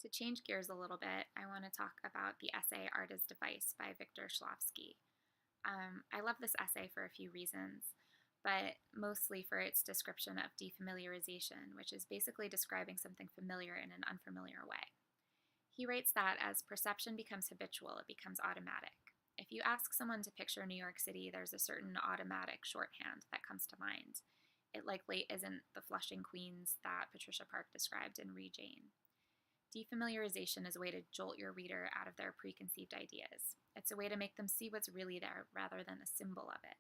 To change gears a little bit, I want to talk about the essay Art as Device by Victor Shklovsky. I love this essay for a few reasons, but mostly for its description of defamiliarization, which is basically describing something familiar in an unfamiliar way. He rates that as perception becomes habitual, it becomes automatic. If you ask someone to picture New York City, there's a certain automatic shorthand that comes to mind. It likely isn't the Flushing Queens that Patricia Park described in Re Jane. Defamiliarization is a way to jolt your reader out of their preconceived ideas. It's a way to make them see what's really there rather than a symbol of it.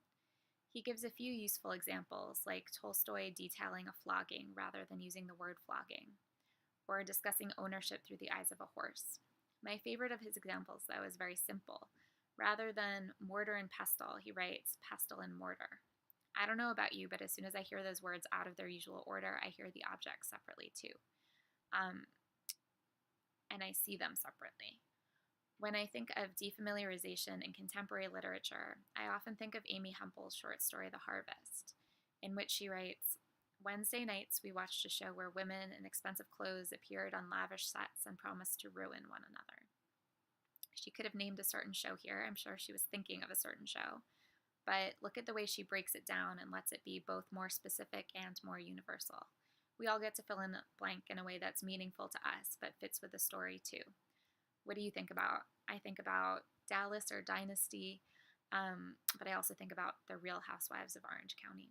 He gives a few useful examples, like Tolstoy detailing a flogging rather than using the word flogging, or discussing ownership through the eyes of a horse. My favorite of his examples, though, is very simple. Rather than mortar and pestle, he writes pestle and mortar. I don't know about you, but as soon as I hear those words out of their usual order, I hear the objects separately too. And I see them separately. When I think of defamiliarization in contemporary literature, I often think of Amy Hempel's short story, The Harvest, in which she writes, Wednesday nights we watched a show where women in expensive clothes appeared on lavish sets and promised to ruin one another. She could have named a certain show here. I'm sure she was thinking of a certain show. But look at the way she breaks it down and lets it be both more specific and more universal. We all get to fill in a blank in a way that's meaningful to us, but fits with the story too. What do you think about? I think about Dallas or Dynasty, but I also think about the Real Housewives of Orange County.